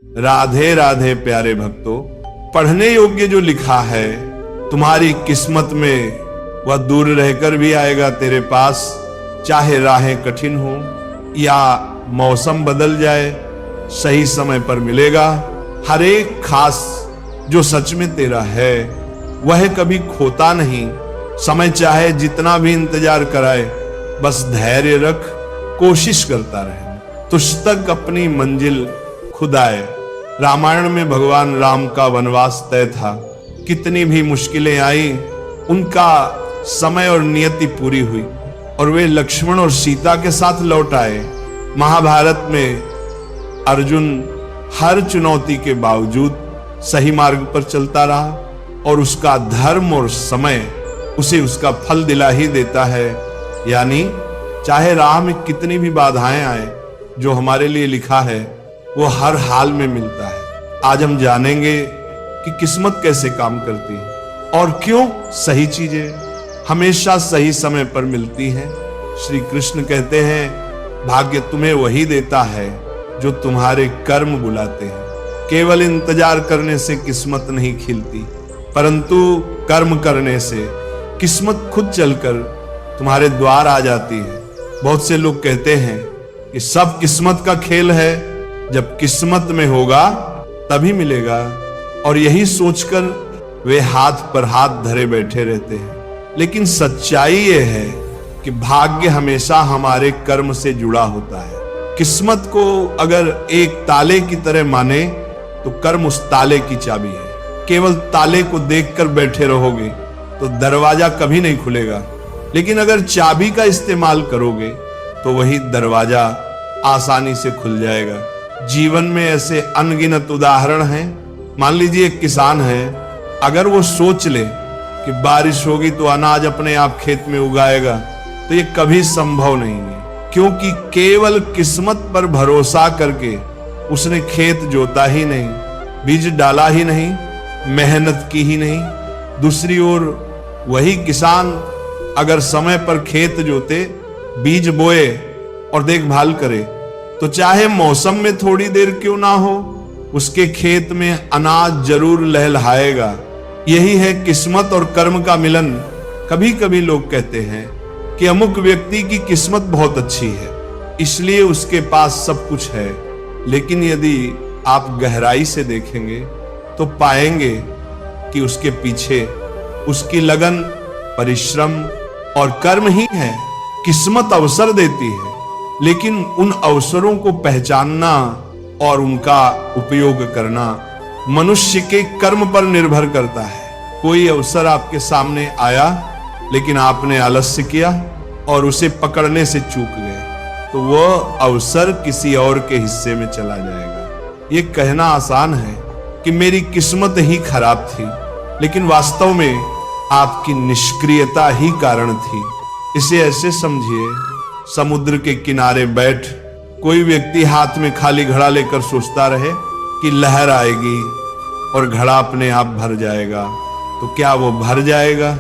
राधे राधे प्यारे भक्तों, पढ़ने योग्य जो लिखा है तुम्हारी किस्मत में वह दूर रहकर भी आएगा तेरे पास, चाहे राहें कठिन हो या मौसम बदल जाए, सही समय पर मिलेगा। हर एक खास जो सच में तेरा है वह कभी खोता नहीं। समय चाहे जितना भी इंतजार कराए, बस धैर्य रख, कोशिश करता रहे, तुझ तक अपनी मंजिल खुद आए। रामायण में भगवान राम का वनवास तय था, कितनी भी मुश्किलें आई, उनका समय और नियति पूरी हुई और वे लक्ष्मण और सीता के साथ लौट आए। महाभारत में अर्जुन हर चुनौती के बावजूद सही मार्ग पर चलता रहा और उसका धर्म और समय उसे उसका फल दिला ही देता है। यानी चाहे राह में कितनी भी बाधाएं आए, जो हमारे लिए लिखा है वो हर हाल में मिलता है। आज हम जानेंगे कि किस्मत कैसे काम करती है और क्यों सही चीजें हमेशा सही समय पर मिलती हैं। श्री कृष्ण कहते हैं, भाग्य तुम्हें वही देता है जो तुम्हारे कर्म बुलाते हैं। केवल इंतजार करने से किस्मत नहीं खिलती, परंतु कर्म करने से किस्मत खुद चलकर तुम्हारे द्वार आ जाती है। बहुत से लोग कहते हैं कि सब किस्मत का खेल है, जब किस्मत में होगा तभी मिलेगा, और यही सोचकर वे हाथ पर हाथ धरे बैठे रहते हैं। लेकिन सच्चाई यह है कि भाग्य हमेशा हमारे कर्म से जुड़ा होता है। किस्मत को अगर एक ताले की तरह माने तो कर्म उस ताले की चाबी है। केवल ताले को देखकर बैठे रहोगे तो दरवाजा कभी नहीं खुलेगा, लेकिन अगर चाबी का इस्तेमाल करोगे तो वही दरवाजा आसानी से खुल जाएगा। जीवन में ऐसे अनगिनत उदाहरण हैं। मान लीजिए एक किसान है, अगर वो सोच ले कि बारिश होगी तो अनाज अपने आप खेत में उगाएगा, तो ये कभी संभव नहीं है, क्योंकि केवल किस्मत पर भरोसा करके उसने खेत जोता ही नहीं, बीज डाला ही नहीं, मेहनत की ही नहीं। दूसरी ओर वही किसान अगर समय पर खेत जोते, बीज बोए और देखभाल करे, तो चाहे मौसम में थोड़ी देर क्यों ना हो, उसके खेत में अनाज जरूर लहलहाएगा। यही है किस्मत और कर्म का मिलन। कभी कभी लोग कहते हैं कि अमुक व्यक्ति की किस्मत बहुत अच्छी है, इसलिए उसके पास सब कुछ है, लेकिन यदि आप गहराई से देखेंगे तो पाएंगे कि उसके पीछे उसकी लगन, परिश्रम और कर्म ही है। किस्मत अवसर देती है, लेकिन उन अवसरों को पहचानना और उनका उपयोग करना मनुष्य के कर्म पर निर्भर करता है। कोई अवसर आपके सामने आया, लेकिन आपने आलस्य किया और उसे पकड़ने से चूक गए, तो वह अवसर किसी और के हिस्से में चला जाएगा। ये कहना आसान है कि मेरी किस्मत ही खराब थी, लेकिन वास्तव में आपकी निष्क्रियता ही कारण थी। इसे ऐसे समझिए, समुद्र के किनारे बैठ कोई व्यक्ति हाथ में खाली घड़ा लेकर सोचता रहे कि लहर आएगी और घड़ा अपने आप भर जाएगा, तो क्या वो भर जाएगा?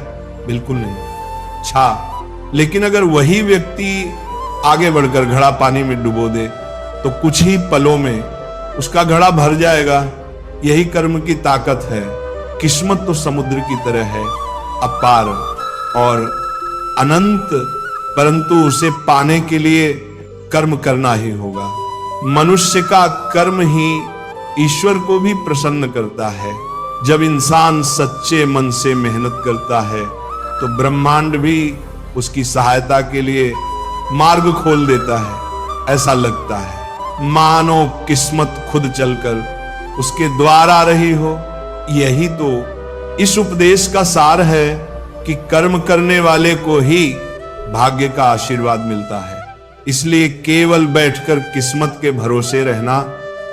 बिल्कुल नहीं। लेकिन अगर वही व्यक्ति आगे बढ़कर घड़ा पानी में डुबो दे तो कुछ ही पलों में उसका घड़ा भर जाएगा। यही कर्म की ताकत है। किस्मत तो समुद्र की तरह है, अपार और अनंत, परंतु उसे पाने के लिए कर्म करना ही होगा। मनुष्य का कर्म ही ईश्वर को भी प्रसन्न करता है। जब इंसान सच्चे मन से मेहनत करता है तो ब्रह्मांड भी उसकी सहायता के लिए मार्ग खोल देता है। ऐसा लगता है मानो किस्मत खुद चलकर उसके द्वार आ रही हो। यही तो इस उपदेश का सार है कि कर्म करने वाले को ही भाग्य का आशीर्वाद मिलता है। इसलिए केवल बैठकर किस्मत के भरोसे रहना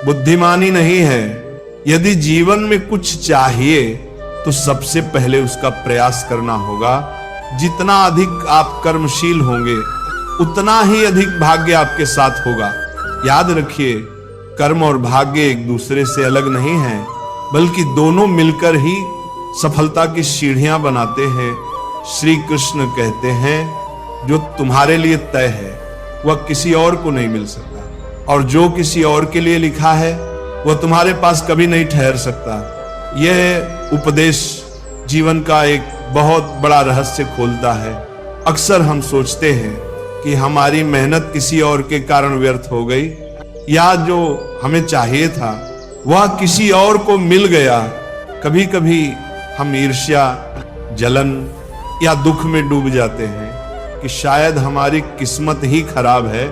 बुद्धिमानी नहीं है। यदि जीवन में कुछ चाहिए तो सबसे पहले उसका प्रयास करना होगा। जितना अधिक आप कर्मशील होंगे, उतना ही अधिक भाग्य आपके साथ होगा। याद रखिए, कर्म और भाग्य एक दूसरे से अलग नहीं है, बल्कि दोनों मिलकर ही सफलता की सीढ़ियां बनाते हैं। श्री कृष्ण कहते हैं, जो तुम्हारे लिए तय है वह किसी और को नहीं मिल सकता, और जो किसी और के लिए लिखा है वह तुम्हारे पास कभी नहीं ठहर सकता। यह उपदेश जीवन का एक बहुत बड़ा रहस्य खोलता है। अक्सर हम सोचते हैं कि हमारी मेहनत किसी और के कारण व्यर्थ हो गई, या जो हमें चाहिए था वह किसी और को मिल गया। कभी कभी हम ईर्ष्या, जलन या दुख में डूब जाते हैं कि शायद हमारी किस्मत ही खराब है।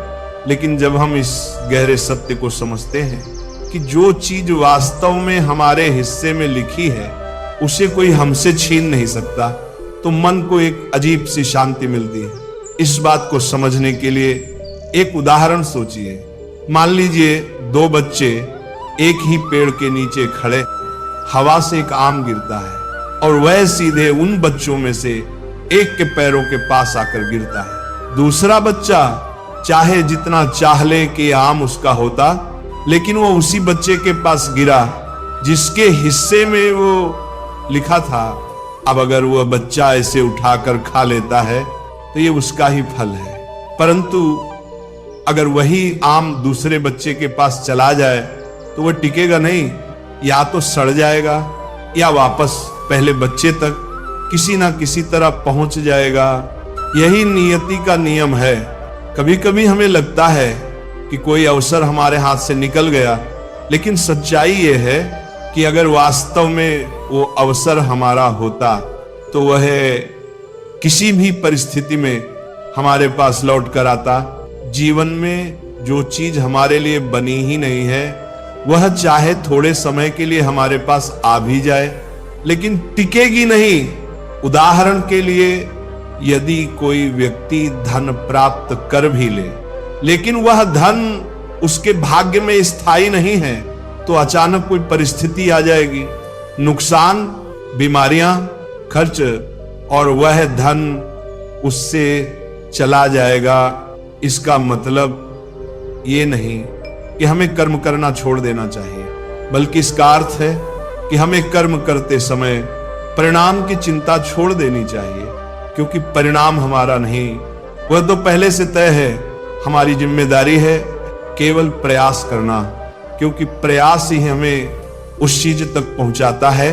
लेकिन जब हम इस गहरे सत्य को समझते हैं कि जो चीज वास्तव में हमारे हिस्से में लिखी है उसे कोई हमसे छीन नहीं सकता, तो मन को एक अजीब सी शांति मिलती है। इस बात को समझने के लिए एक उदाहरण सोचिए। मान लीजिए दो बच्चे एक ही पेड़ के नीचे खड़े, हवा से एक आम गिरता है और वह सीधे उन बच्चों में से एक के पैरों के पास आकर गिरता है। दूसरा बच्चा चाहे जितना चाह ले कि आम उसका होता, लेकिन वो उसी बच्चे के पास गिरा जिसके हिस्से में वो लिखा था। अब अगर वह बच्चा इसे उठाकर खा लेता है तो ये उसका ही फल है। परंतु अगर वही आम दूसरे बच्चे के पास चला जाए तो वह टिकेगा नहीं, या तो सड़ जाएगा या वापस पहले बच्चे तक किसी ना किसी तरह पहुंच जाएगा। यही नियति का नियम है। कभी कभी हमें लगता है कि कोई अवसर हमारे हाथ से निकल गया, लेकिन सच्चाई यह है कि अगर वास्तव में वो अवसर हमारा होता तो वह किसी भी परिस्थिति में हमारे पास लौट कर आता। जीवन में जो चीज हमारे लिए बनी ही नहीं है वह चाहे थोड़े समय के लिए हमारे पास आ भी जाए, लेकिन टिकेगी नहीं। उदाहरण के लिए, यदि कोई व्यक्ति धन प्राप्त कर भी ले, लेकिन वह धन उसके भाग्य में स्थायी नहीं है, तो अचानक कोई परिस्थिति आ जाएगी, नुकसान, बीमारियां, खर्च, और वह धन उससे चला जाएगा। इसका मतलब ये नहीं कि हमें कर्म करना छोड़ देना चाहिए, बल्कि इसका अर्थ है कि हमें कर्म करते समय परिणाम की चिंता छोड़ देनी चाहिए, क्योंकि परिणाम हमारा नहीं, वह तो पहले से तय है। हमारी जिम्मेदारी है केवल प्रयास करना, क्योंकि प्रयास ही हमें उस चीज तक पहुंचाता है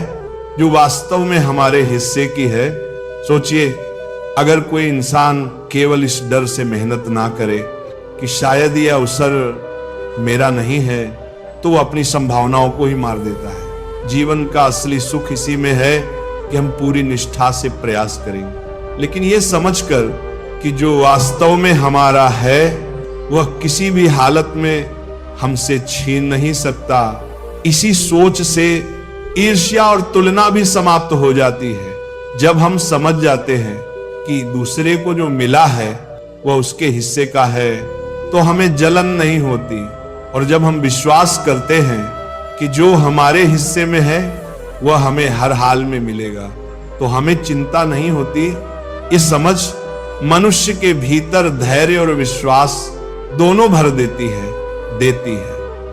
जो वास्तव में हमारे हिस्से की है। सोचिए, अगर कोई इंसान केवल इस डर से मेहनत ना करे कि शायद यह अवसर मेरा नहीं है, तो वो अपनी संभावनाओं को ही मार देता है। जीवन का असली सुख इसी में है कि हम पूरी निष्ठा से प्रयास करेंगे, लेकिन ये समझकर कि जो वास्तव में हमारा है वह किसी भी हालत में हमसे छीन नहीं सकता। इसी सोच से ईर्ष्या और तुलना भी समाप्त हो जाती है। जब हम समझ जाते हैं कि दूसरे को जो मिला है वह उसके हिस्से का है, तो हमें जलन नहीं होती। और जब हम विश्वास करते हैं कि जो हमारे हिस्से में है वह हमें हर हाल में मिलेगा, तो हमें चिंता नहीं होती। ये समझ मनुष्य के भीतर धैर्य और विश्वास दोनों भर देती है।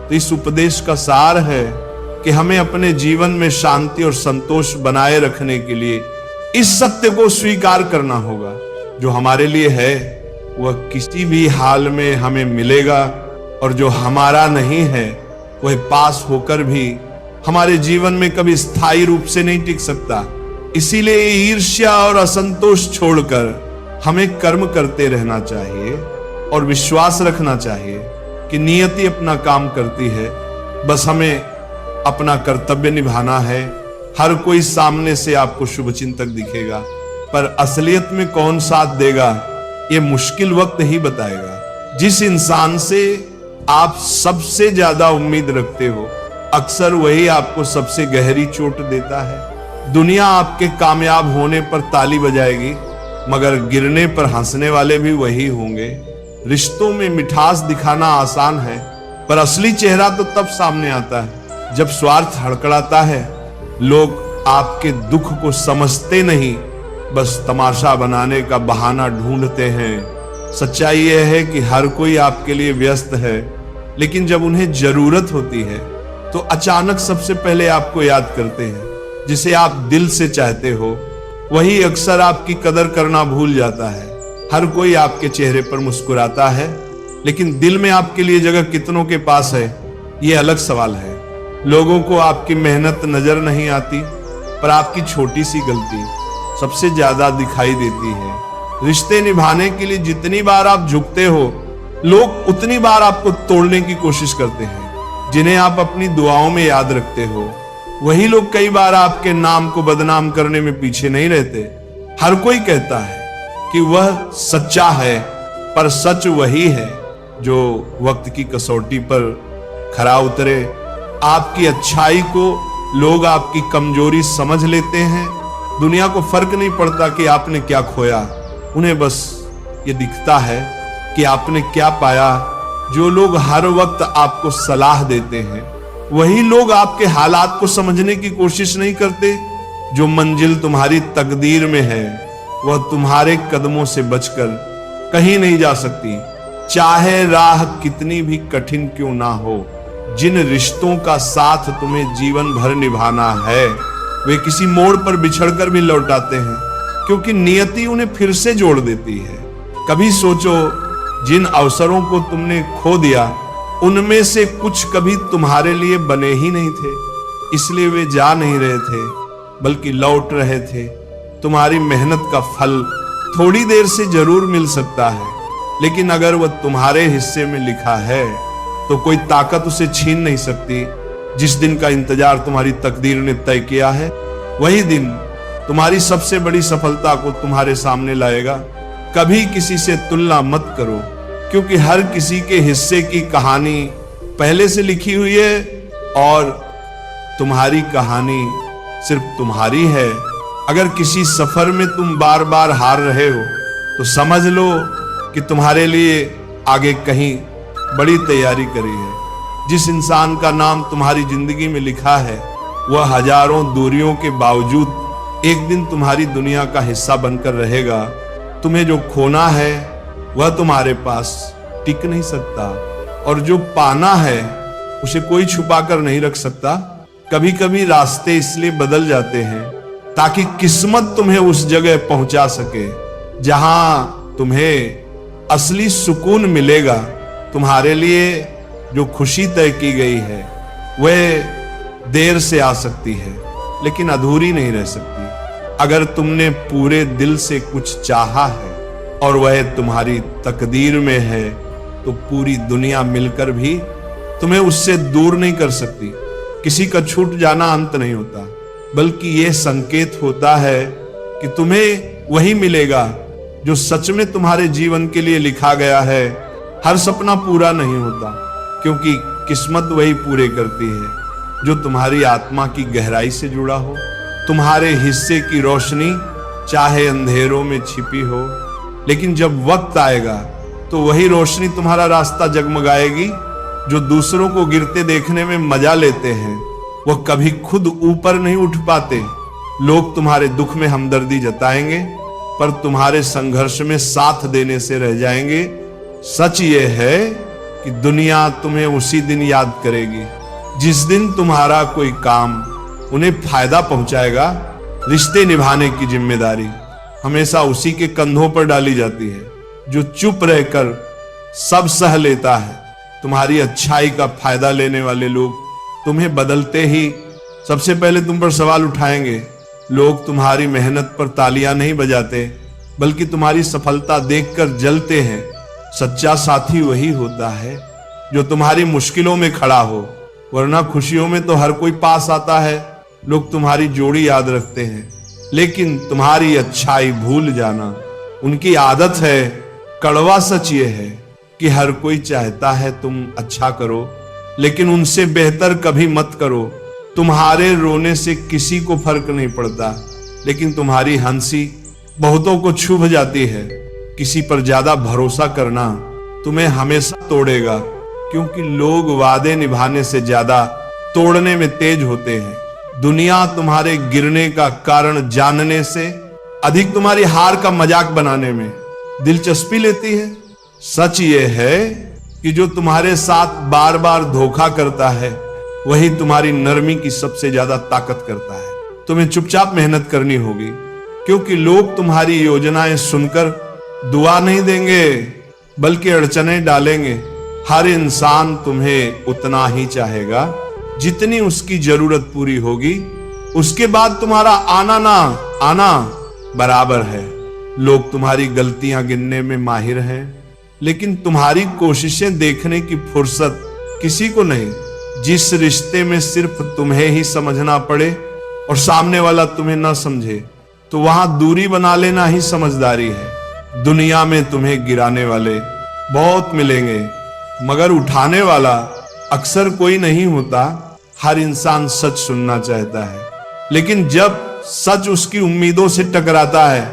तो इस उपदेश का सार है कि हमें अपने जीवन में शांति और संतोष बनाए रखने के लिए इस सत्य को स्वीकार करना होगा, जो हमारे लिए है वह किसी भी हाल में हमें मिलेगा, और जो हमारा नहीं है वह पास होकर भी हमारे जीवन में कभी स्थायी रूप से नहीं टिक सकता। इसीलिए ईर्ष्या और असंतोष छोड़कर हमें कर्म करते रहना चाहिए और विश्वास रखना चाहिए कि नियति अपना काम करती है। बस हमें अपना कर्तव्य निभाना है। हर कोई सामने से आपको शुभचिंतक दिखेगा, पर असलियत में कौन साथ देगा ये मुश्किल वक्त ही बताएगा। जिस इंसान से आप सबसे ज्यादा उम्मीद रखते हो, अक्सर वही आपको सबसे गहरी चोट देता है। दुनिया आपके कामयाब होने पर ताली बजाएगी, मगर गिरने पर हंसने वाले भी वही होंगे। रिश्तों में मिठास दिखाना आसान है, पर असली चेहरा तो तब सामने आता है जब स्वार्थ हड़कड़ाता है। लोग आपके दुख को समझते नहीं, बस तमाशा बनाने का बहाना ढूंढते हैं। सच्चाई यह है कि हर कोई आपके लिए व्यस्त है, लेकिन जब उन्हें जरूरत होती है तो अचानक सबसे पहले आपको याद करते हैं। जिसे आप दिल से चाहते हो वही अक्सर आपकी कदर करना भूल जाता है। हर कोई आपके चेहरे पर मुस्कुराता है, लेकिन दिल में आपके लिए जगह कितनों के पास है ये अलग सवाल है। लोगों को आपकी मेहनत नजर नहीं आती, पर आपकी छोटी सी गलती सबसे ज्यादा दिखाई देती है। रिश्ते निभाने के लिए जितनी बार आप झुकते हो, लोग उतनी बार आपको तोड़ने की कोशिश करते हैं। जिन्हें आप अपनी दुआओं में याद रखते हो, वही लोग कई बार आपके नाम को बदनाम करने में पीछे नहीं रहते। हर कोई कहता है कि वह सच्चा है, पर सच वही है जो वक्त की कसौटी पर खरा उतरे। आपकी अच्छाई को लोग आपकी कमजोरी समझ लेते हैं। दुनिया को फर्क नहीं पड़ता कि आपने क्या खोया, उन्हें बस ये दिखता है कि आपने क्या पाया। जो लोग हर वक्त आपको सलाह देते हैं, वही लोग आपके हालात को समझने की कोशिश नहीं करते। जो मंजिल तुम्हारी तकदीर में है, वह तुम्हारे कदमों से बचकर कहीं नहीं जा सकती, चाहे राह कितनी भी कठिन क्यों ना हो। जिन रिश्तों का साथ तुम्हें जीवन भर निभाना है, वे किसी मोड़ पर बिछड़कर भी लौट आते हैं, क्योंकि नियति उन्हें फिर से जोड़ देती है। कभी सोचो, जिन अवसरों को तुमने खो दिया, उनमें से कुछ कभी तुम्हारे लिए बने ही नहीं थे, इसलिए वे जा नहीं रहे थे, बल्कि लौट रहे थे। तुम्हारी मेहनत का फल थोड़ी देर से जरूर मिल सकता है, लेकिन अगर वह तुम्हारे हिस्से में लिखा है तो कोई ताकत उसे छीन नहीं सकती। जिस दिन का इंतजार तुम्हारी तकदीर ने तय किया है, वही दिन तुम्हारी सबसे बड़ी सफलता को तुम्हारे सामने लाएगा। कभी किसी से तुलना मत करो, क्योंकि हर किसी के हिस्से की कहानी पहले से लिखी हुई है और तुम्हारी कहानी सिर्फ तुम्हारी है। अगर किसी सफर में तुम बार बार हार रहे हो, तो समझ लो कि तुम्हारे लिए आगे कहीं बड़ी तैयारी करी है। जिस इंसान का नाम तुम्हारी जिंदगी में लिखा है, वह हजारों दूरियों के बावजूद एक दिन तुम्हारी दुनिया का हिस्सा बनकर रहेगा। तुम्हें जो खोना है, वह तुम्हारे पास टिक नहीं सकता, और जो पाना है, उसे कोई छुपा कर नहीं रख सकता। कभी कभी रास्ते इसलिए बदल जाते हैं ताकि किस्मत तुम्हें उस जगह पहुंचा सके जहां तुम्हें असली सुकून मिलेगा। तुम्हारे लिए जो खुशी तय की गई है, वह देर से आ सकती है, लेकिन अधूरी नहीं रह सकती। अगर तुमने पूरे दिल से कुछ चाहा है और वह तुम्हारी तकदीर में है, तो पूरी दुनिया मिलकर भी तुम्हें उससे दूर नहीं कर सकती। किसी का छूट जाना अंत नहीं होता, बल्कि यह संकेत होता है कि तुम्हें वही मिलेगा जो सच में तुम्हारे जीवन के लिए लिखा गया है। हर सपना पूरा नहीं होता, क्योंकि किस्मत वही पूरे करती है जो तुम्हारी आत्मा की गहराई से जुड़ा हो। तुम्हारे हिस्से की रोशनी चाहे अंधेरों में छिपी हो, लेकिन जब वक्त आएगा तो वही रोशनी तुम्हारा रास्ता जगमगाएगी। जो दूसरों को गिरते देखने में मजा लेते हैं, वह कभी खुद ऊपर नहीं उठ पाते। लोग तुम्हारे दुख में हमदर्दी जताएंगे, पर तुम्हारे संघर्ष में साथ देने से रह जाएंगे। सच ये है कि दुनिया तुम्हें उसी दिन याद करेगी जिस दिन तुम्हारा कोई काम उन्हें फायदा पहुंचाएगा। रिश्ते निभाने की जिम्मेदारी हमेशा उसी के कंधों पर डाली जाती है जो चुप रहकर सब सह लेता है। तुम्हारी अच्छाई का फायदा लेने वाले लोग तुम्हें बदलते ही सबसे पहले तुम पर सवाल उठाएंगे। लोग तुम्हारी मेहनत पर तालियां नहीं बजाते, बल्कि तुम्हारी सफलता देखकर जलते हैं। सच्चा साथी वही होता है जो तुम्हारी मुश्किलों में खड़ा हो, वरना खुशियों में तो हर कोई पास आता है। लोग तुम्हारी जोड़ी याद रखते हैं, लेकिन तुम्हारी अच्छाई भूल जाना उनकी आदत है। कड़वा सच ये है कि हर कोई चाहता है तुम अच्छा करो, लेकिन उनसे बेहतर कभी मत करो। तुम्हारे रोने से किसी को फर्क नहीं पड़ता, लेकिन तुम्हारी हंसी बहुतों को छू जाती है। किसी पर ज्यादा भरोसा करना तुम्हें हमेशा तोड़ेगा, क्योंकि लोग वादे निभाने से ज्यादा तोड़ने में तेज होते हैं। दुनिया तुम्हारे गिरने का कारण जानने से अधिक तुम्हारी हार का मजाक बनाने में दिलचस्पी लेती है। सच ये है कि जो तुम्हारे साथ बार बार धोखा करता है, वही तुम्हारी नरमी की सबसे ज्यादा ताकत करता है। तुम्हें चुपचाप मेहनत करनी होगी, क्योंकि लोग तुम्हारी योजनाएं सुनकर दुआ नहीं देंगे, बल्कि अड़चने डालेंगे। हर इंसान तुम्हें उतना ही चाहेगा जितनी उसकी जरूरत पूरी होगी, उसके बाद तुम्हारा आना ना आना बराबर है। लोग तुम्हारी गलतियां गिनने में माहिर हैं, लेकिन तुम्हारी कोशिशें देखने की फुर्सत किसी को नहीं। जिस रिश्ते में सिर्फ तुम्हें ही समझना पड़े और सामने वाला तुम्हें ना समझे, तो वहां दूरी बना लेना ही समझदारी है। दुनिया में तुम्हें गिराने वाले बहुत मिलेंगे, मगर उठाने वाला अक्सर कोई नहीं होता। हर इंसान सच सुनना चाहता है, लेकिन जब सच उसकी उम्मीदों से टकराता है,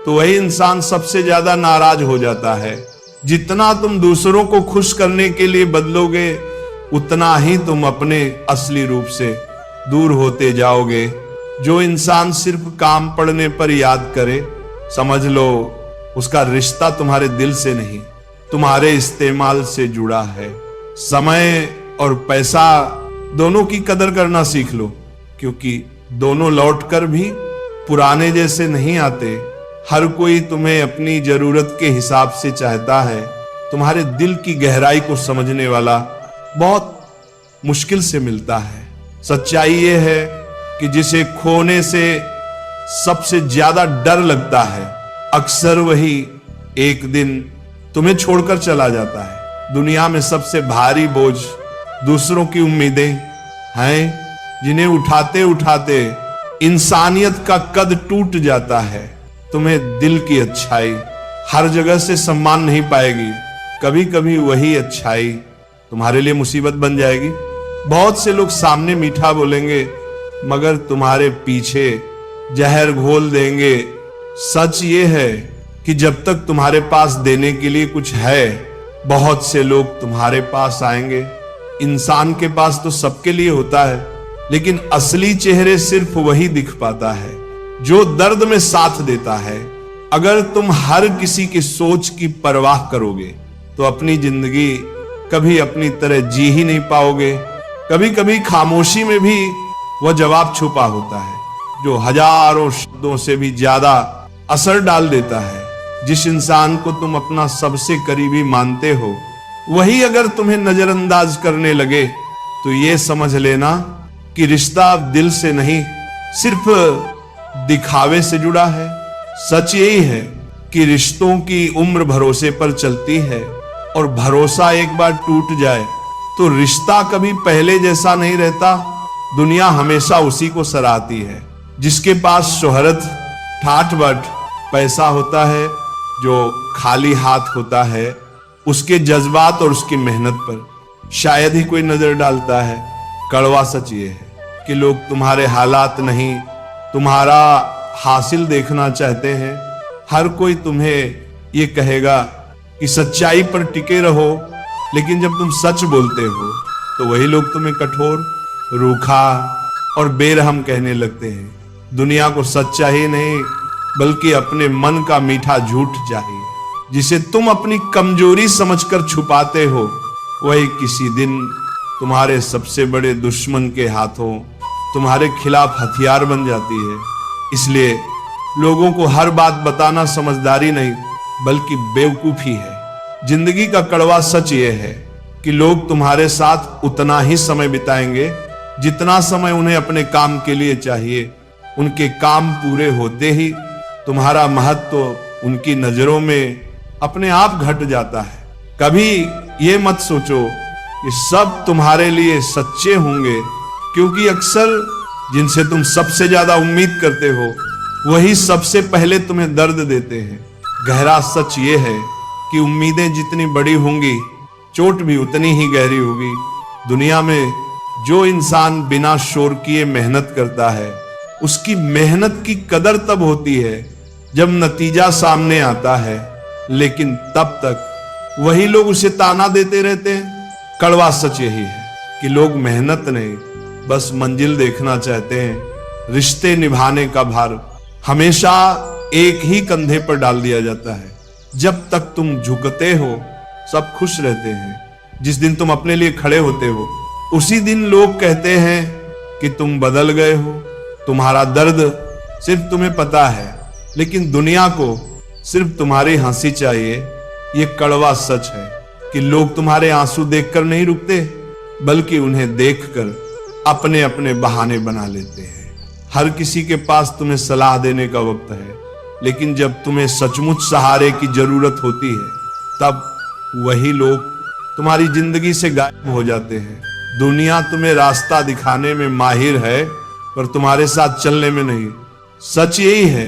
तो वही इंसान सबसे ज्यादा नाराज हो जाता है। जितना तुम दूसरों को खुश करने के लिए बदलोगे, उतना ही तुम अपने असली रूप से दूर होते जाओगे। जो इंसान सिर्फ काम पड़ने पर याद करे, समझ लो उसका रिश्ता तुम्हारे दिल से नहीं, तुम्हारे इस्तेमाल से जुड़ा है। समय और पैसा दोनों की कदर करना सीख लो, क्योंकि दोनों लौटकर भी पुराने जैसे नहीं आते। हर कोई तुम्हें अपनी जरूरत के हिसाब से चाहता है। तुम्हारे दिल की गहराई को समझने वाला बहुत मुश्किल से मिलता है। सच्चाई ये है कि जिसे खोने से सबसे ज्यादा डर लगता है, अक्सर वही एक दिन तुम्हें छोड़कर चला जाता है। दुनिया में सबसे भारी बोझ दूसरों की उम्मीदें हैं, जिन्हें उठाते उठाते इंसानियत का कद टूट जाता है। तुम्हें दिल की अच्छाई हर जगह से सम्मान नहीं पाएगी। कभी कभी वही अच्छाई तुम्हारे लिए मुसीबत बन जाएगी। बहुत से लोग सामने मीठा बोलेंगे, मगर तुम्हारे पीछे जहर घोल देंगे। सच ये है कि जब तक तुम्हारे पास देने के लिए कुछ है, बहुत से लोग तुम्हारे पास आएंगे। इंसान के पास तो सबके लिए होता है, लेकिन असली चेहरे सिर्फ वही दिख पाता है जो दर्द में साथ देता है। अगर तुम हर किसी की सोच की परवाह करोगे, तो अपनी जिंदगी कभी अपनी तरह जी ही नहीं पाओगे। कभी कभी खामोशी में भी वह जवाब छुपा होता है, जो हजारों शब्दों से भी ज्यादा असर डाल देता है। जिस इंसान को तुम अपना सबसे करीबी मानते हो, वही अगर तुम्हें नजरअंदाज करने लगे, तो ये समझ लेना कि रिश्ता अब दिल से नहीं, सिर्फ दिखावे से जुड़ा है। सच यही है कि रिश्तों की उम्र भरोसे पर चलती है, और भरोसा एक बार टूट जाए तो रिश्ता कभी पहले जैसा नहीं रहता। दुनिया हमेशा उसी को सराहती है जिसके पास शोहरत, ठाठ बाट, पैसा होता है। जो खाली हाथ होता है, उसके जज्बात और उसकी मेहनत पर शायद ही कोई नजर डालता है। कड़वा सच ये है कि लोग तुम्हारे हालात नहीं, तुम्हारा हासिल देखना चाहते हैं। हर कोई तुम्हें ये कहेगा कि सच्चाई पर टिके रहो, लेकिन जब तुम सच बोलते हो, तो वही लोग तुम्हें कठोर, रूखा और बेरहम कहने लगते हैं। दुनिया को सच चाहिए नहीं, बल्कि अपने मन का मीठा झूठ चाहिए। जिसे तुम अपनी कमजोरी समझकर छुपाते हो, वही किसी दिन तुम्हारे सबसे बड़े दुश्मन के हाथों तुम्हारे खिलाफ हथियार बन जाती है। इसलिए लोगों को हर बात बताना समझदारी नहीं, बल्कि बेवकूफी है। जिंदगी का कड़वा सच ये है कि लोग तुम्हारे साथ उतना ही समय बिताएंगे जितना समय उन्हें अपने काम के लिए चाहिए। उनके काम पूरे होते ही तुम्हारा महत्व उनकी नजरों में अपने आप घट जाता है। कभी ये मत सोचो कि सब तुम्हारे लिए सच्चे होंगे, क्योंकि अक्सर जिनसे तुम सबसे ज्यादा उम्मीद करते हो, वही सबसे पहले तुम्हें दर्द देते हैं। गहरा सच ये है कि उम्मीदें जितनी बड़ी होंगी, चोट भी उतनी ही गहरी होगी। दुनिया में जो इंसान बिना शोर किए मेहनत करता है, उसकी मेहनत की कदर तब होती है जब नतीजा सामने आता है, लेकिन तब तक वही लोग उसे ताना देते रहते हैं। कड़वा सच यही है कि लोग मेहनत नहीं, बस मंजिल देखना चाहते हैं। रिश्ते निभाने का भार हमेशा एक ही कंधे पर डाल दिया जाता है। जब तक तुम झुकते हो, सब खुश रहते हैं। जिस दिन तुम अपने लिए खड़े होते हो, उसी दिन लोग कहते हैं कि तुम बदल गए हो। तुम्हारा दर्द सिर्फ तुम्हें पता है, लेकिन दुनिया को सिर्फ तुम्हारी हंसी चाहिए। ये कड़वा सच है कि लोग तुम्हारे आंसू देखकर नहीं रुकते, बल्कि उन्हें देखकर अपने अपने बहाने बना लेते हैं। हर किसी के पास तुम्हें सलाह देने का वक्त है, लेकिन जब तुम्हें सचमुच सहारे की जरूरत होती है तब वही लोग तुम्हारी जिंदगी से गायब हो जाते हैं। दुनिया तुम्हें रास्ता दिखाने में माहिर है, पर तुम्हारे साथ चलने में नहीं। सच यही है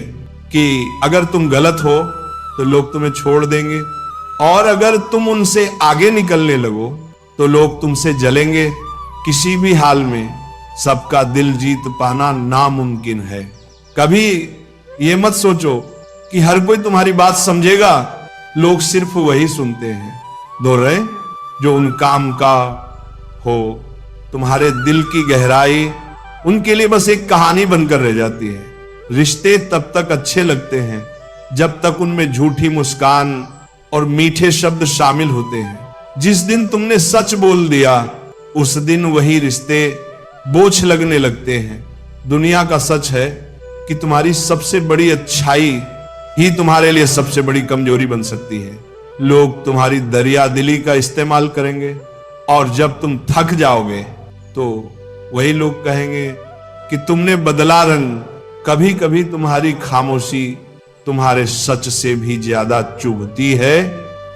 कि अगर तुम गलत हो तो लोग तुम्हें छोड़ देंगे, और अगर तुम उनसे आगे निकलने लगो तो लोग तुमसे जलेंगे। किसी भी हाल में सबका दिल जीत पाना नामुमकिन है। कभी ये मत सोचो कि हर कोई तुम्हारी बात समझेगा। लोग सिर्फ वही सुनते हैं दोहरे जो उन काम का हो। तुम्हारे दिल की गहराई उनके लिए बस एक कहानी बनकर रह जाती है। रिश्ते तब तक अच्छे लगते हैं जब तक उनमें झूठी मुस्कान और मीठे शब्द शामिल होते हैं। जिस दिन तुमने सच बोल दिया उस दिन वही रिश्ते बोझ लगने लगते हैं। दुनिया का सच है कि तुम्हारी सबसे बड़ी अच्छाई ही तुम्हारे लिए सबसे बड़ी कमजोरी बन सकती है। लोग तुम्हारी दरिया दिली का इस्तेमाल करेंगे, और जब तुम थक जाओगे तो वही लोग कहेंगे कि तुमने बदला रंग। कभी कभी तुम्हारी खामोशी तुम्हारे सच से भी ज्यादा चुभती है,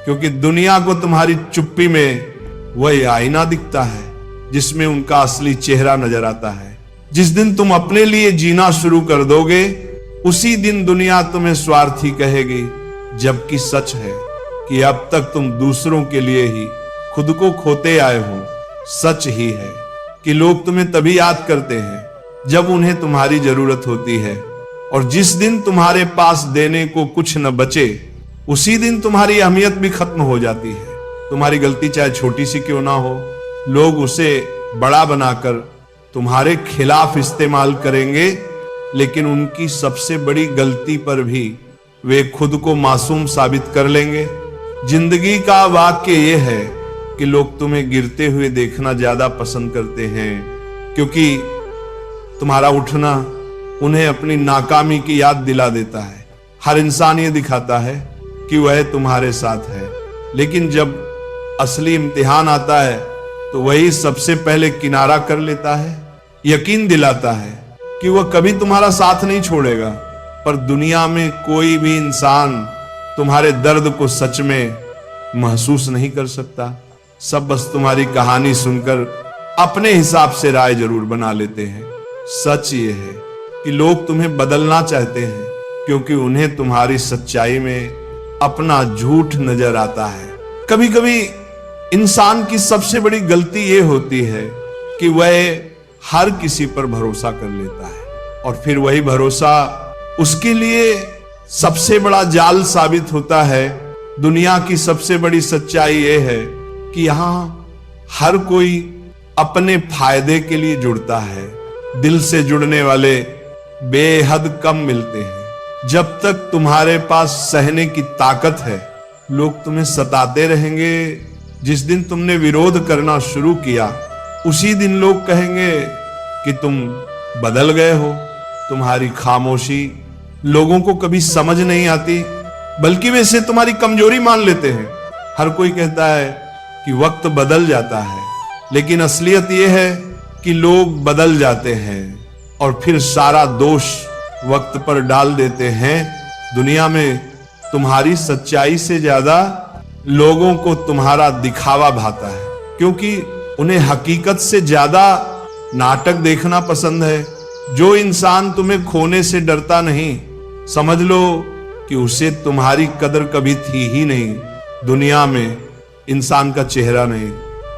क्योंकि दुनिया को तुम्हारी चुप्पी में वही आईना दिखता है जिसमें उनका असली चेहरा नजर आता है। जिस दिन तुम अपने लिए जीना शुरू कर दोगे उसी दिन दुनिया तुम्हें स्वार्थी कहेगी, जबकि सच है कि अब तक तुम दूसरों के लिए ही खुद को खोते आए हो। सच ही है कि लोग तुम्हें तभी याद करते हैं जब उन्हें तुम्हारी जरूरत होती है, और जिस दिन तुम्हारे पास देने को कुछ न बचे उसी दिन तुम्हारी अहमियत भी खत्म हो जाती है। तुम्हारी गलती चाहे छोटी सी क्यों ना हो, लोग उसे बड़ा बनाकर तुम्हारे खिलाफ इस्तेमाल करेंगे, लेकिन उनकी सबसे बड़ी गलती पर भी वे खुद को मासूम साबित कर लेंगे। जिंदगी का वाक्य ये है कि लोग तुम्हें गिरते हुए देखना ज्यादा पसंद करते हैं, क्योंकि तुम्हारा उठना उन्हें अपनी नाकामी की याद दिला देता है। हर इंसान ये दिखाता है कि वह तुम्हारे साथ है, लेकिन जब असली इम्तिहान आता है तो वही सबसे पहले किनारा कर लेता है। यकीन दिलाता है कि वह कभी तुम्हारा साथ नहीं छोड़ेगा, पर दुनिया में कोई भी इंसान तुम्हारे दर्द को सच में महसूस नहीं कर सकता। सब बस तुम्हारी कहानी सुनकर अपने हिसाब से राय जरूर बना लेते हैं। सच ये है कि लोग तुम्हें बदलना चाहते हैं, क्योंकि उन्हें तुम्हारी सच्चाई में अपना झूठ नजर आता है। कभी कभी इंसान की सबसे बड़ी गलती ये होती है कि वह हर किसी पर भरोसा कर लेता है, और फिर वही भरोसा उसके लिए सबसे बड़ा जाल साबित होता है। दुनिया की सबसे बड़ी सच्चाई यह है कि यहां हर कोई अपने फायदे के लिए जुड़ता है। दिल से जुड़ने वाले बेहद कम मिलते हैं। जब तक तुम्हारे पास सहने की ताकत है लोग तुम्हें सताते रहेंगे। जिस दिन तुमने विरोध करना शुरू किया उसी दिन लोग कहेंगे कि तुम बदल गए हो। तुम्हारी खामोशी लोगों को कभी समझ नहीं आती, बल्कि वे इसे तुम्हारी कमजोरी मान लेते हैं। हर कोई कहता है कि वक्त बदल जाता है, लेकिन असलियत यह है कि लोग बदल जाते हैं और फिर सारा दोष वक्त पर डाल देते हैं। दुनिया में तुम्हारी सच्चाई से ज्यादा लोगों को तुम्हारा दिखावा भाता है, क्योंकि उन्हें हकीकत से ज्यादा नाटक देखना पसंद है। जो इंसान तुम्हें खोने से डरता नहीं, समझ लो कि उसे तुम्हारी कदर कभी थी ही नहीं। दुनिया में इंसान का चेहरा नहीं,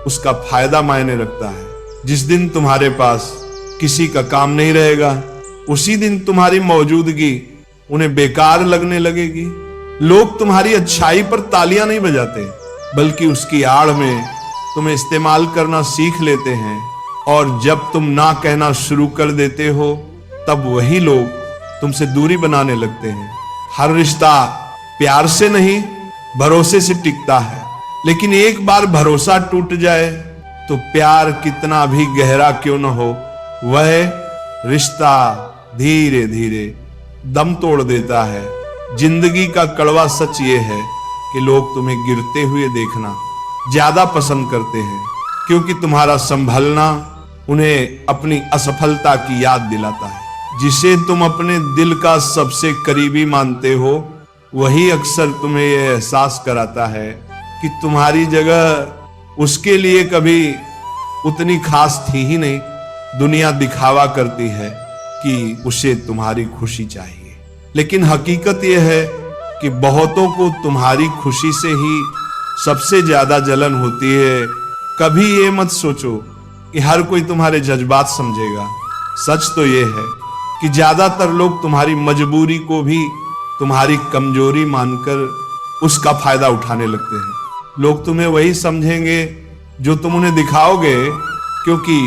उसका फायदा मायने रखता है। जिस दिन तुम्हारे पास किसी का काम नहीं रहेगा उसी दिन तुम्हारी मौजूदगी उन्हें बेकार लगने लगेगी। लोग तुम्हारी अच्छाई पर तालियां नहीं बजाते, बल्कि उसकी आड़ में तुम्हें इस्तेमाल करना सीख लेते हैं। और जब तुम ना कहना शुरू कर देते हो तब वही लोग तुमसे दूरी बनाने लगते हैं। हर रिश्ता प्यार से नहीं भरोसे से टिकता है, लेकिन एक बार भरोसा टूट जाए तो प्यार कितना भी गहरा क्यों न हो, वह रिश्ता धीरे धीरे दम तोड़ देता है। जिंदगी का कड़वा सच ये है कि लोग तुम्हें गिरते हुए देखना ज्यादा पसंद करते हैं, क्योंकि तुम्हारा संभलना उन्हें अपनी असफलता की याद दिलाता है। जिसे तुम अपने दिल का सबसे करीबी मानते हो वही अक्सर तुम्हें यह एहसास कराता है कि तुम्हारी जगह उसके लिए कभी उतनी खास थी ही नहीं। दुनिया दिखावा करती है कि उसे तुम्हारी खुशी चाहिए, लेकिन हकीकत यह है कि बहुतों को तुम्हारी खुशी से ही सबसे ज्यादा जलन होती है। कभी ये मत सोचो कि हर कोई तुम्हारे जज्बात समझेगा। सच तो ये है कि ज्यादातर लोग तुम्हारी मजबूरी को भी तुम्हारी कमजोरी मानकर उसका फायदा उठाने लगते हैं। लोग तुम्हें वही समझेंगे जो तुम उन्हें दिखाओगे, क्योंकि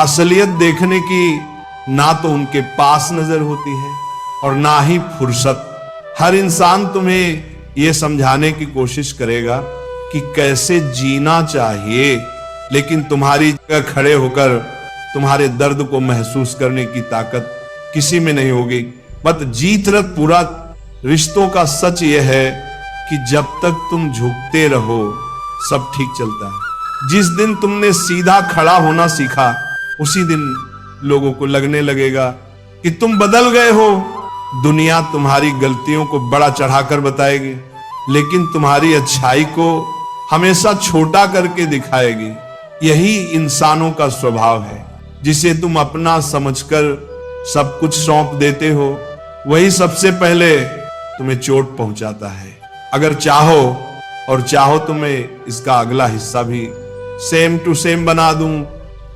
असलियत देखने की ना तो उनके पास नजर होती है और ना ही फुर्सत। हर इंसान तुम्हें यह समझाने की कोशिश करेगा कि कैसे जीना चाहिए, लेकिन तुम्हारी जगह खड़े होकर तुम्हारे दर्द को महसूस करने की ताकत किसी में नहीं होगी। मत जीत रख पूरा। रिश्तों का सच यह है कि जब तक तुम झुकते रहो सब ठीक चलता है। जिस दिन तुमने सीधा खड़ा होना सीखा उसी दिन लोगों को लगने लगेगा कि तुम बदल गए हो। दुनिया तुम्हारी गलतियों को बड़ा चढ़ाकर बताएगी, लेकिन तुम्हारी अच्छाई को हमेशा छोटा करके दिखाएगी। यही इंसानों का स्वभाव है। जिसे तुम अपना समझकर सब कुछ सौंप देते हो वही सबसे पहले तुम्हें चोट पहुंचाता है। अगर चाहो तो मैं इसका अगला हिस्सा भी सेम टू सेम बना दूं,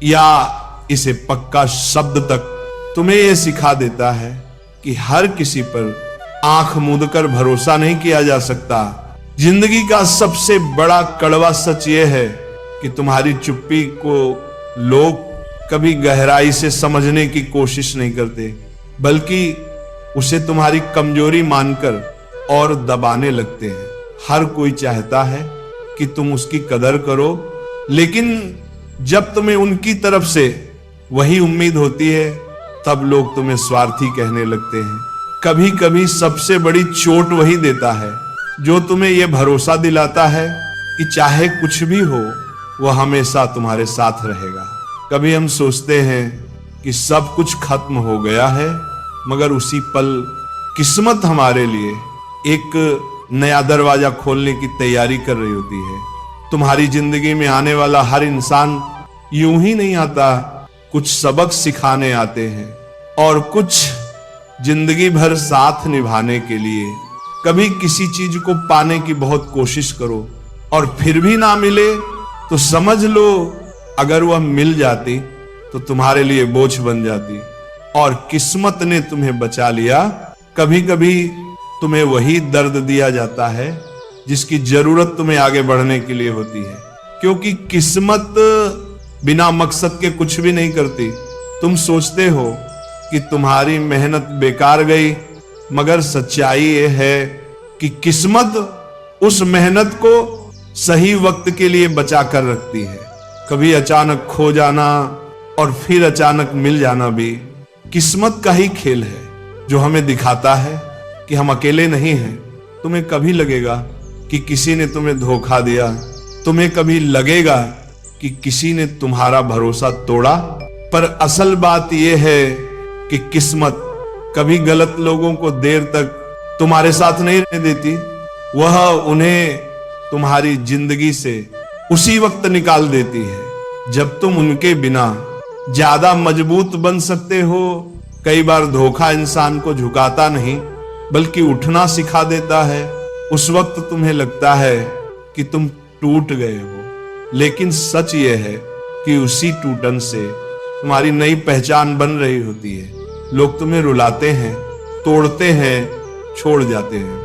या इसे पक्का शब्द तक तुम्हें यह सिखा देता है कि हर किसी पर आंख मूंद कर भरोसा नहीं किया जा सकता। जिंदगी का सबसे बड़ा कड़वा सच यह है कि तुम्हारी चुप्पी को लोग कभी गहराई से समझने की कोशिश नहीं करते, बल्कि उसे तुम्हारी कमजोरी मानकर और दबाने लगते हैं। हर कोई चाहता है कि तुम उसकी कदर करो, लेकिन जब तुम्हें उनकी तरफ से वही उम्मीद होती है तब लोग तुम्हें स्वार्थी कहने लगते हैं। कभी कभी सबसे बड़ी चोट वही देता है जो तुम्हें यह भरोसा दिलाता है कि चाहे कुछ भी हो वह हमेशा तुम्हारे साथ रहेगा। कभी हम सोचते हैं कि सब कुछ खत्म हो गया है, मगर उसी पल किस्मत हमारे लिए एक नया दरवाजा खोलने की तैयारी कर रही होती है। तुम्हारी जिंदगी में आने वाला हर इंसान यूं ही नहीं आता, कुछ सबक सिखाने आते हैं और कुछ जिंदगी भर साथ निभाने के लिए। कभी किसी चीज को पाने की बहुत कोशिश करो और फिर भी ना मिले तो समझ लो अगर वह मिल जाती तो तुम्हारे लिए बोझ बन जाती। और किस्मत ने तुम्हें बचा लिया। कभी कभी तुम्हें वही दर्द दिया जाता है जिसकी जरूरत तुम्हें आगे बढ़ने के लिए होती है, क्योंकि किस्मत बिना मकसद के कुछ भी नहीं करती। तुम सोचते हो कि तुम्हारी मेहनत बेकार गई, मगर सच्चाई ये है कि किस्मत उस मेहनत को सही वक्त के लिए बचा कर रखती है। कभी अचानक खो जाना और फिर अचानक मिल जाना भी किस्मत का ही खेल है, जो हमें दिखाता है कि हम अकेले नहीं हैं। तुम्हें कभी लगेगा कि किसी ने तुम्हें धोखा दिया, तुम्हें कभी लगेगा कि किसी ने तुम्हारा भरोसा तोड़ा, पर असल बात यह है कि किस्मत कभी गलत लोगों को देर तक तुम्हारे साथ नहीं रहने देती। वह उन्हें तुम्हारी जिंदगी से उसी वक्त निकाल देती है जब तुम उनके बिना ज्यादा मजबूत बन सकते हो। कई बार धोखा इंसान को झुकाता नहीं बल्कि उठना सिखा देता है। उस वक्त तुम्हें लगता है कि तुम टूट गए हो, लेकिन सच यह है कि उसी टूटन से तुम्हारी नई पहचान बन रही होती है। लोग तुम्हें रुलाते हैं, तोड़ते हैं, छोड़ जाते हैं,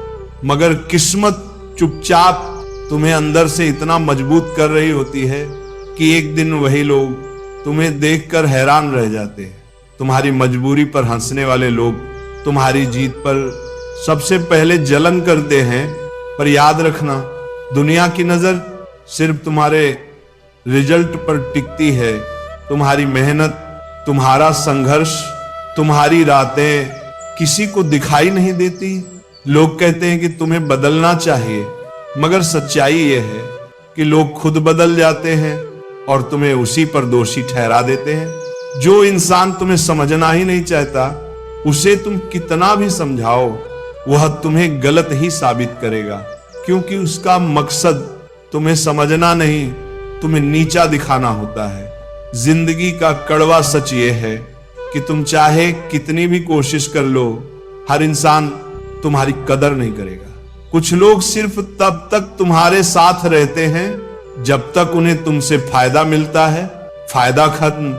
मगर किस्मत चुपचाप तुम्हें अंदर से इतना मजबूत कर रही होती है कि एक दिन वही लोग तुम्हें देखकर हैरान रह जाते हैं। तुम्हारी मजबूरी पर हंसने वाले लोग तुम्हारी जीत पर सबसे पहले जलन करते हैं, पर याद रखना दुनिया की नजर सिर्फ तुम्हारे रिजल्ट पर टिकती है। तुम्हारी मेहनत, तुम्हारा संघर्ष, तुम्हारी रातें किसी को दिखाई नहीं देती। लोग कहते हैं कि तुम्हें बदलना चाहिए, मगर सच्चाई यह है कि लोग खुद बदल जाते हैं और तुम्हें उसी पर दोषी ठहरा देते हैं। जो इंसान तुम्हें समझना ही नहीं चाहता, उसे तुम कितना भी समझाओ, वह तुम्हें गलत ही साबित करेगा, क्योंकि उसका मकसद तुम्हें समझना नहीं, तुम्हें नीचा दिखाना होता है। जिंदगी का कड़वा सच ये है कि तुम चाहे कितनी भी कोशिश कर लो, हर इंसान तुम्हारी कदर नहीं करेगा। कुछ लोग सिर्फ तब तक तुम्हारे साथ रहते हैं जब तक उन्हें तुमसे फायदा मिलता है। फायदा खत्म,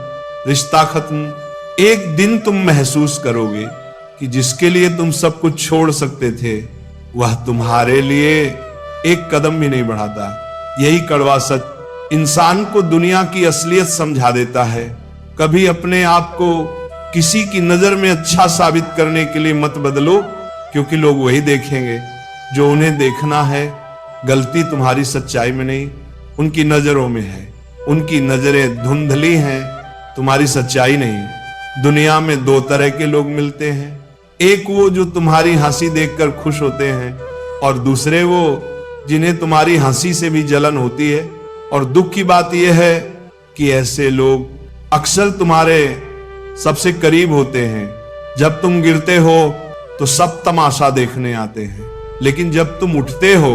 रिश्ता खत्म। एक दिन तुम महसूस करोगे कि जिसके लिए तुम सब कुछ छोड़ सकते थे, वह तुम्हारे लिए एक कदम भी नहीं बढ़ाता। यही कड़वा सच इंसान को दुनिया की असलियत समझा देता है। कभी अपने आप को किसी की नजर में अच्छा साबित करने के लिए मत बदलो, क्योंकि लोग वही देखेंगे जो उन्हें देखना है। गलती तुम्हारी सच्चाई में नहीं, उनकी नजरों में है। उनकी नजरें धुंधली हैं, तुम्हारी सच्चाई नहीं। दुनिया में दो तरह के लोग मिलते हैं, एक वो जो तुम्हारी हंसी देखकर खुश होते हैं, और दूसरे वो जिन्हें तुम्हारी हंसी से भी जलन होती है। और दुख की बात यह है कि ऐसे लोग अक्सर तुम्हारे सबसे करीब होते हैं। जब तुम गिरते हो तो सब तमाशा देखने आते हैं, लेकिन जब तुम उठते हो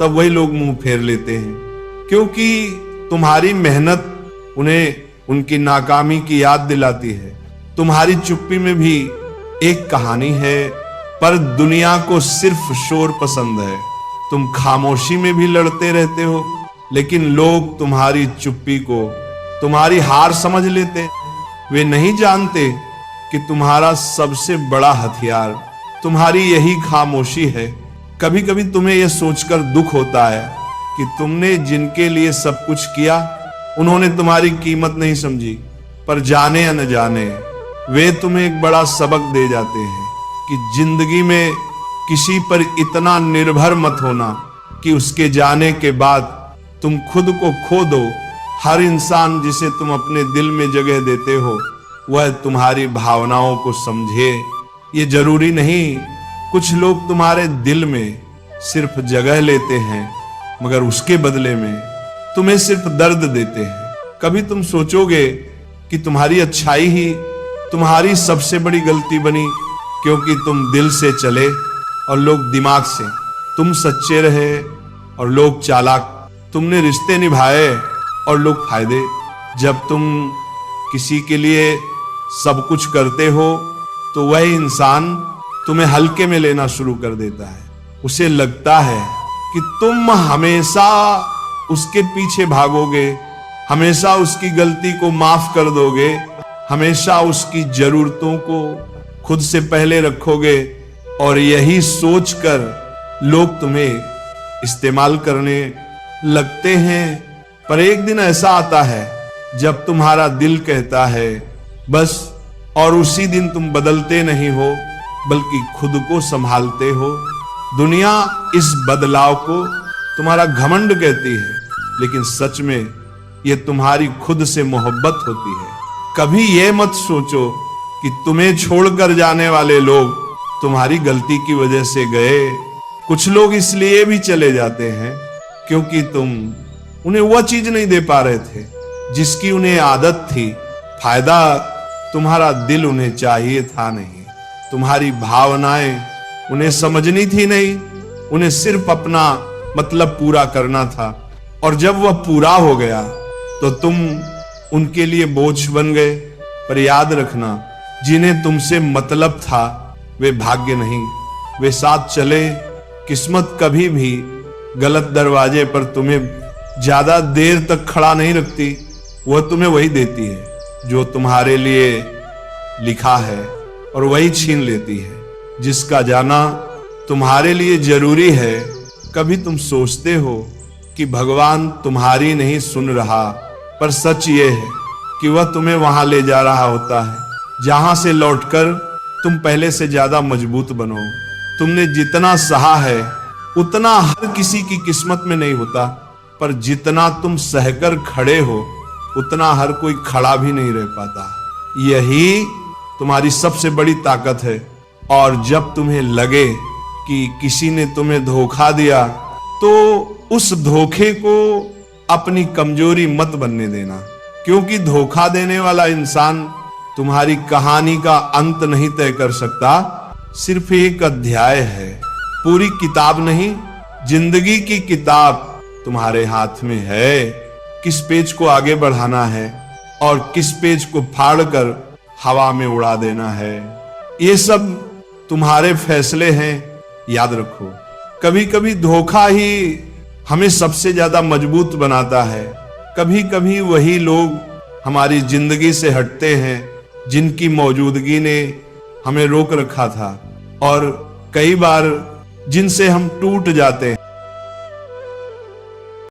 तब वही लोग मुंह फेर लेते हैं, क्योंकि तुम्हारी मेहनत उन्हें उनकी नाकामी की याद दिलाती है। तुम्हारी चुप्पी में भी एक कहानी है, पर दुनिया को सिर्फ शोर पसंद है। तुम खामोशी में भी लड़ते रहते हो, लेकिन लोग तुम्हारी चुप्पी को तुम्हारी हार समझ लेते। वे नहीं जानते कि तुम्हारा सबसे बड़ा हथियार तुम्हारी यही खामोशी है। कभी कभी तुम्हें यह सोचकर दुख होता है कि तुमने जिनके लिए सब कुछ किया, उन्होंने तुम्हारी कीमत नहीं समझी, पर जाने या न जाने वे तुम्हें एक बड़ा सबक दे जाते हैं कि जिंदगी में किसी पर इतना निर्भर मत होना कि उसके जाने के बाद तुम खुद को खो दो। हर इंसान जिसे तुम अपने दिल में जगह देते हो, वह तुम्हारी भावनाओं को समझे। ये जरूरी नहीं। कुछ लोग तुम्हारे दिल में सिर्फ जगह लेते हैं, मगर उसके बदले में तुम्हें सिर्फ दर्द देते हैं। कभी तुम सोचोगे कि तुम्हारी अच्छाई ही तुम्हारी सबसे बड़ी गलती बनी, क्योंकि तुम दिल से चले और लोग दिमाग से। तुम सच्चे रहे और लोग चालाक। तुमने रिश्ते निभाए और लोग फायदे। जब तुम किसी के लिए सब कुछ करते हो तो वह इंसान तुम्हें हल्के में लेना शुरू कर देता है। उसे लगता है कि तुम हमेशा उसके पीछे भागोगे, हमेशा उसकी गलती को माफ कर दोगे, हमेशा उसकी जरूरतों को खुद से पहले रखोगे, और यही सोचकर लोग तुम्हें इस्तेमाल करने लगते हैं। पर एक दिन ऐसा आता है जब तुम्हारा दिल कहता है बस, और उसी दिन तुम बदलते नहीं हो बल्कि खुद को संभालते हो। दुनिया इस बदलाव को तुम्हारा घमंड कहती है, लेकिन सच में ये तुम्हारी खुद से मोहब्बत होती है। कभी ये मत सोचो कि तुम्हें छोड़कर जाने वाले लोग तुम्हारी गलती की वजह से गए। कुछ लोग इसलिए भी चले जाते हैं क्योंकि तुम उन्हें वह चीज नहीं दे पा रहे थे जिसकी उन्हें आदत थी। फायदा तुम्हारा दिल उन्हें चाहिए था नहीं, तुम्हारी भावनाएं उन्हें समझनी थी नहीं, उन्हें सिर्फ अपना मतलब पूरा करना था। और जब वह पूरा हो गया तो तुम उनके लिए बोझ बन गए। पर याद रखना, जिन्हें तुमसे मतलब था वे भाग्य नहीं, वे साथ चले। किस्मत कभी भी गलत दरवाजे पर तुम्हें ज्यादा देर तक खड़ा नहीं रखती। वह तुम्हें वही देती है जो तुम्हारे लिए लिखा है, और वही छीन लेती है जिसका जाना तुम्हारे लिए जरूरी है। कभी तुम सोचते हो कि भगवान तुम्हारी नहीं सुन रहा, पर सच ये है कि वह तुम्हें वहां ले जा रहा होता है जहां से लौटकर तुम पहले से ज्यादा मजबूत बनो। तुमने जितना सहा है उतना हर किसी की किस्मत में नहीं होता, पर जितना तुम सहकर खड़े हो उतना हर कोई खड़ा भी नहीं रह पाता। यही तुम्हारी सबसे बड़ी ताकत है। और जब तुम्हें लगे कि किसी ने तुम्हें धोखा दिया, तो उस धोखे को अपनी कमजोरी मत बनने देना, क्योंकि धोखा देने वाला इंसान तुम्हारी कहानी का अंत नहीं तय कर सकता, सिर्फ एक अध्याय है, पूरी किताब नहीं। जिंदगी की किताब तुम्हारे हाथ में है, किस पेज को आगे बढ़ाना है और किस पेज को फाड़कर हवा में उड़ा देना है, ये सब तुम्हारे फैसले हैं, याद रखो। कभी कभी धोखा ही हमें सबसे ज्यादा मजबूत बनाता है। कभी कभी वही लोग हमारी जिंदगी से हटते हैं जिनकी मौजूदगी ने हमें रोक रखा था, और कई बार जिनसे हम टूट जाते